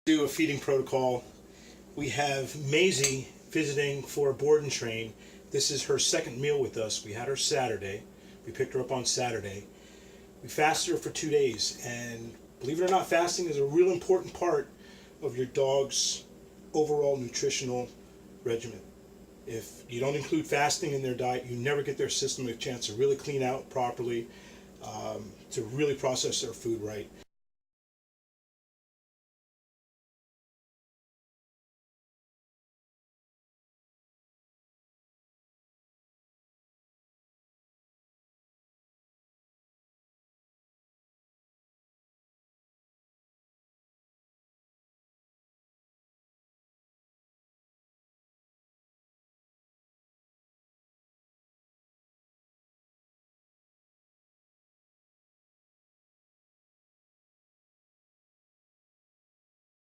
Do a feeding protocol. We have Mazzie visiting for a board and train. This is her second meal with us. We had her Saturday. We picked her up on Saturday. We fasted her for 2 days, and believe it or not, fasting is a real important part of your dog's overall nutritional regimen. If you don't include fasting in their diet, you never get their system a chance to really clean out properly, to really process their food right.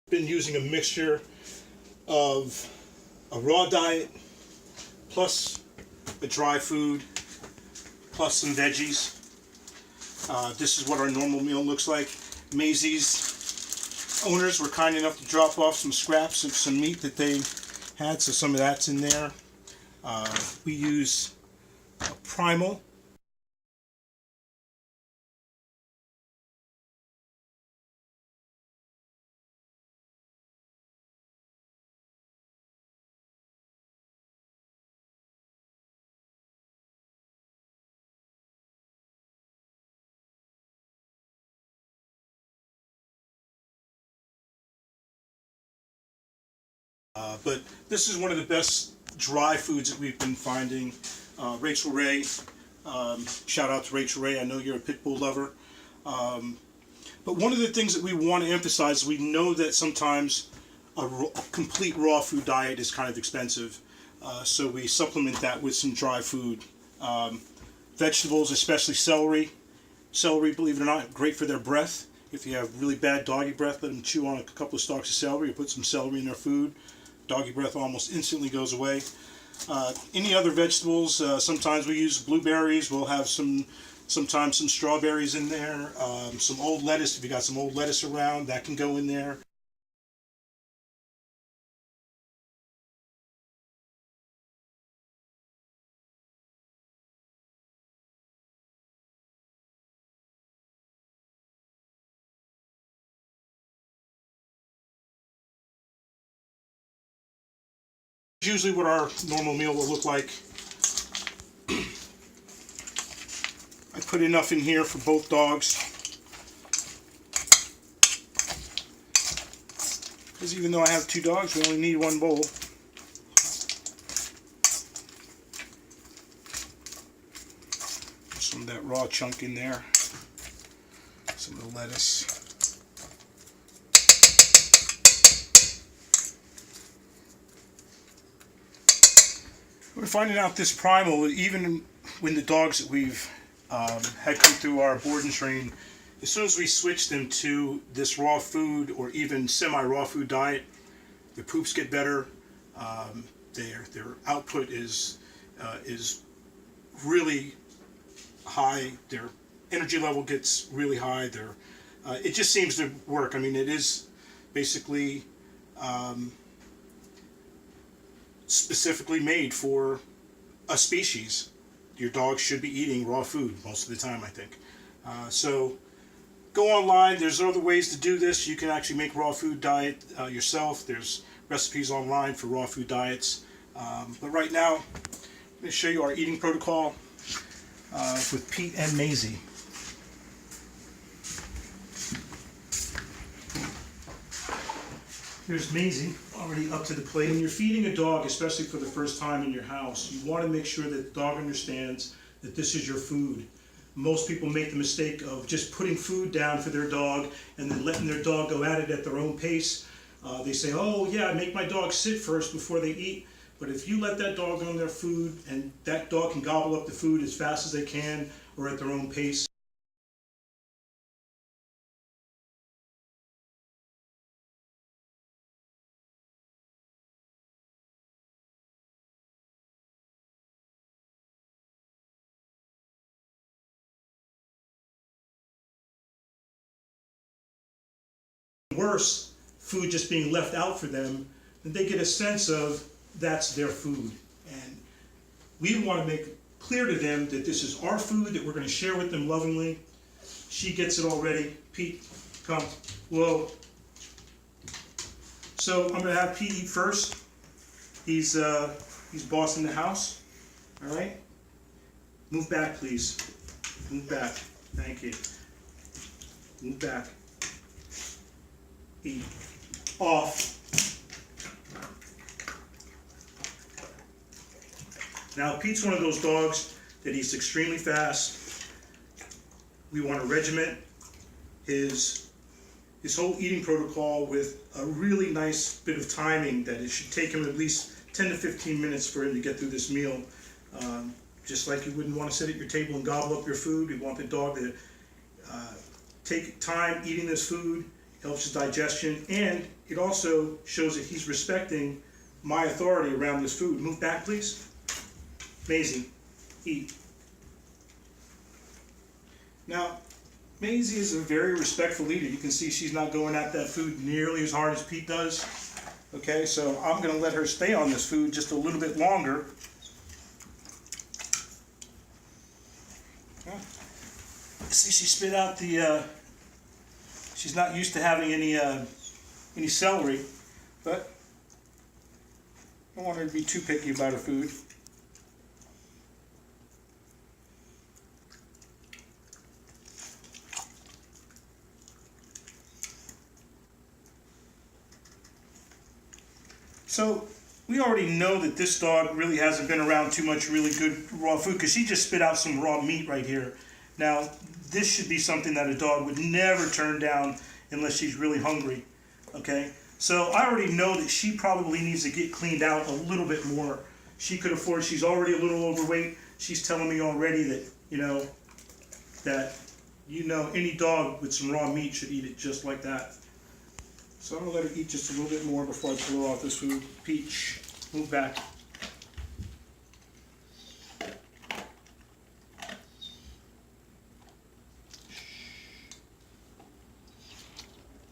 Been using a mixture of a raw diet plus a dry food plus some veggies. This is what our normal meal looks like. Mazie's owners were kind enough to drop off some scraps of some meat that they had, so some of that's in there. We use a primal. But this is one of the best dry foods that we've been finding. Rachel Ray, shout out to Rachel Ray. I know you're a pit bull lover. But one of the things that we want to emphasize, we know that sometimes a complete raw food diet is kind of expensive. So we supplement that with some dry food. Vegetables, especially celery. Celery, believe it or not, great for their breath. If you have really bad doggy breath, let them chew on a couple of stalks of celery or put some celery in their food. Doggy breath almost instantly goes away. Any other vegetables, sometimes we use blueberries. We'll have sometimes some strawberries in there. Some old lettuce, if you got some old lettuce around, that can go in there. Usually what our normal meal will look like. I put enough in here for both dogs, because even though I have two dogs, we only need one bowl. Some of that raw chunk in there, some of the lettuce. We're finding out this primal, even when the dogs that we've had come through our board and train, as soon as we switch them to this raw food or even semi-raw food diet, their poops get better. Their output is really high. Their energy level gets really high. It just seems to work. I mean, it is basically specifically made for a species. Your dog should be eating raw food most of the time, I think. So go online. There's other ways to do this. You can actually make raw food diet yourself. There's recipes online for raw food diets. But right now, I'm going to show you our eating protocol with Pete and Mazzie. Here's Mazzie, already up to the plate. When you're feeding a dog, especially for the first time in your house, you want to make sure that the dog understands that this is your food. Most people make the mistake of just putting food down for their dog and then letting their dog go at it at their own pace. They say, oh yeah, make my dog sit first before they eat. But if you let that dog on their food, and that dog can gobble up the food as fast as they can or at their own pace, worse, food just being left out for them, then they get a sense of that's their food. And we want to make clear to them that this is our food that we're going to share with them lovingly. She gets it already. Pete, come. Whoa. So I'm going to have Pete eat first. He's boss in the house. All right. Move back, please. Move back. Thank you. Move back. Eat. Off. Now, Pete's one of those dogs that he's extremely fast. We want to regiment his whole eating protocol with a really nice bit of timing that it should take him at least 10 to 15 minutes for him to get through this meal. Just like you wouldn't want to sit at your table and gobble up your food, we want the dog to take time eating this food, helps his digestion, and it also shows that he's respecting my authority around this food. Move back, please. Mazzie, eat. Now, Mazzie is a very respectful eater. You can see she's not going at that food nearly as hard as Pete does. Okay, so I'm going to let her stay on this food just a little bit longer. See, she spit out the, she's not used to having any celery, but I don't want her to be too picky about her food. So we already know that this dog really hasn't been around too much really good raw food, because she just spit out some raw meat right here. Now, this should be something that a dog would never turn down unless she's really hungry, okay? So I already know that she probably needs to get cleaned out a little bit more. She could afford, she's already a little overweight. She's telling me already that, any dog with some raw meat should eat it just like that. So I'm going to let her eat just a little bit more before I pull her off this food. Peach, move back.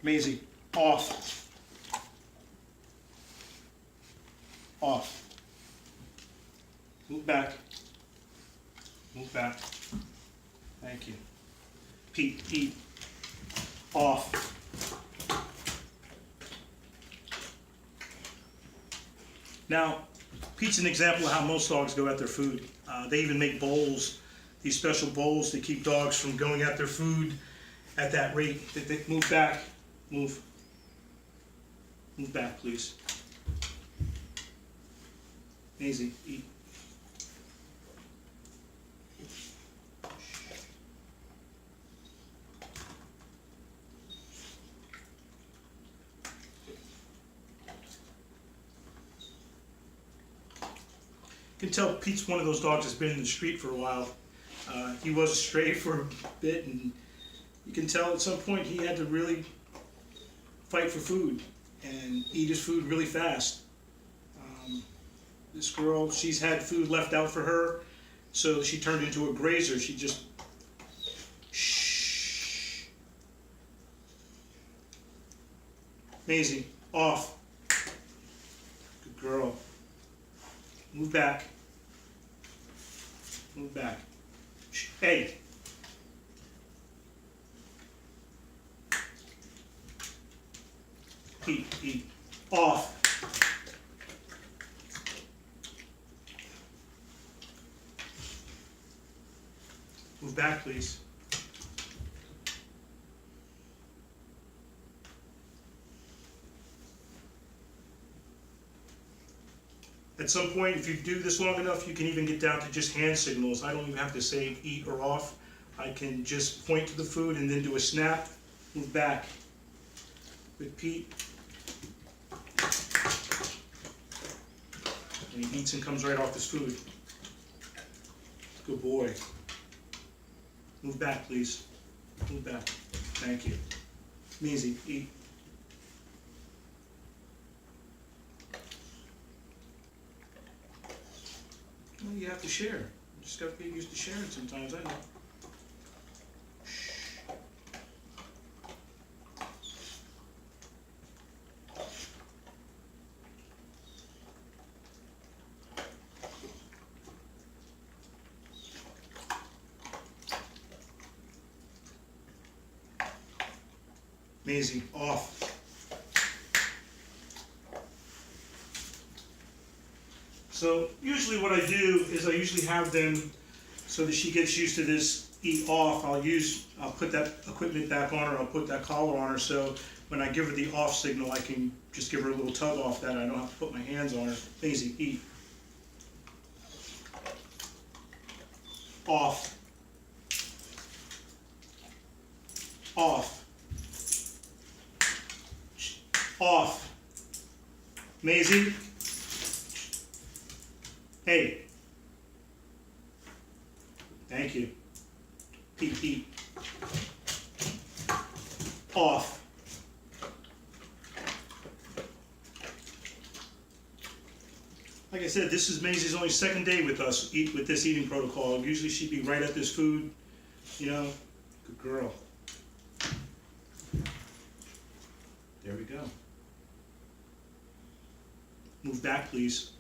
Mazzie, off. Off. Move back. Move back. Thank you. Pete, eat. Off. Now, Pete's an example of how most dogs go at their food. They even make bowls, these special bowls to keep dogs from going at their food at that rate. They move back. Move. Move back, please. Mazzie, eat. You can tell Pete's one of those dogs that's been in the street for a while. He was a stray for a bit, and you can tell at some point he had to really fight for food and eat his food really fast. This girl, she's had food left out for her, so she turned into a grazer. She just shh. Mazzie, off. Good girl. Move back. Move back. Shh. Hey. Eat. Off. Move back, please. At some point, if you do this long enough, you can even get down to just hand signals. I don't even have to say eat or off. I can just point to the food and then do a snap, move back. With Pete. And he eats and comes right off his food. Good boy. Move back, please. Move back. Thank you. Mazzie, eat. Well, you have to share. You just got to get used to sharing sometimes, I know. Mazzie, off. So usually what I do is I usually have them so that she gets used to this eat off. I'll put that equipment back on her, I'll put that collar on her, so when I give her the off signal, I can just give her a little tug off that. I don't have to put my hands on her. Mazzie, eat. Off. Off. Off. Mazzie. Hey. Thank you. Eat. Off. Like I said, this is Mazzie's only second day with us with this eating protocol. Usually she'd be right at this food, you know. Good girl. There we go. Move back, please.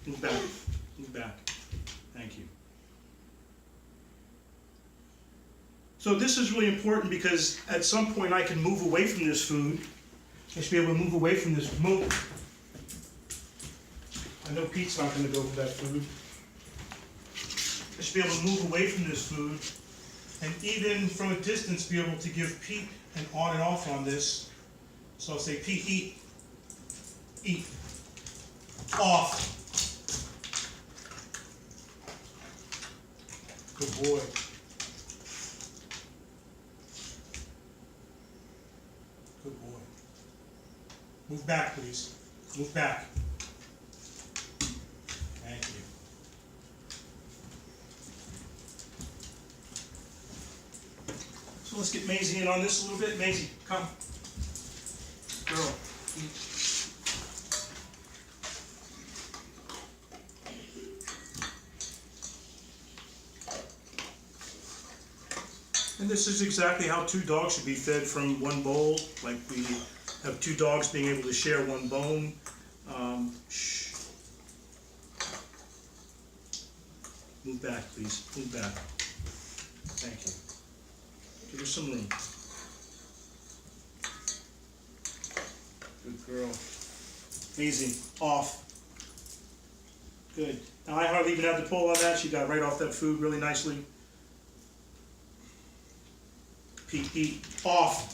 Move back. Move back. Thank you. So this is really important because at some point I can move away from this food. I should be able to move away from this. Move. I know Pete's not going to go for that food. I should be able to move away from this food and even from a distance be able to give Pete an on and off on this. So I'll say, Pete, eat. Eat. Off. Good boy. Good boy. Move back, please. Move back. Thank you. So let's get Mazzie in on this a little bit. Mazzie, come. Girl, eat. And this is exactly how two dogs should be fed from one bowl. Like we have two dogs being able to share one bone. Shh. Move back, please. Move back. Thank you. Give her some room. Good girl. Mazzie, off. Good. Now I hardly even had to pull on that. She got right off that food really nicely. Pete, eat. Off.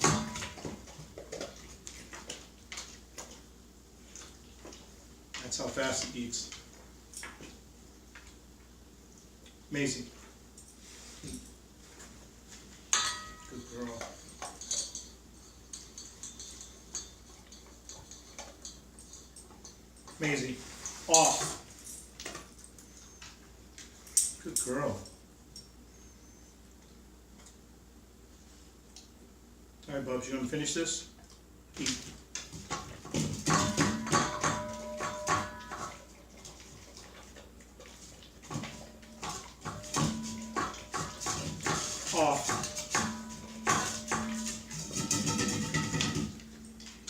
That's how fast he eats. Mazzie. Eat. Good girl. Mazzie. Off. Good girl. All right, Bubs, you want to finish this? Eat. Off.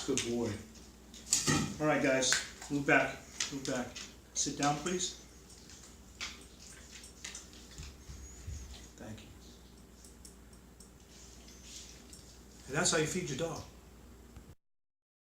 Good boy. All right, guys, move back. Move back. Sit down, please. Thank you. And that's how you feed your dog.